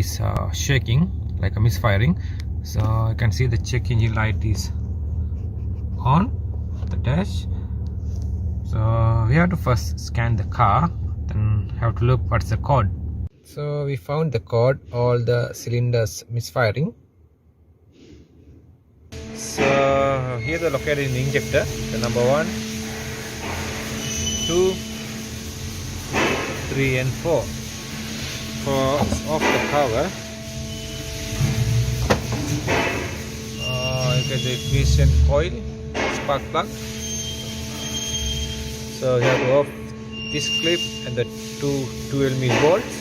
is shaking like a misfiring. So you can see the check engine light is on the dash. So we have to first scan the car, then have to look what's the code. So we found the code, all the cylinders misfiring. So here the located in the injector, the number 1, 2, 3 and 4. For off the cover, you get the ignition coil, spark plug. So you have to off this clip and the two 12mm bolts.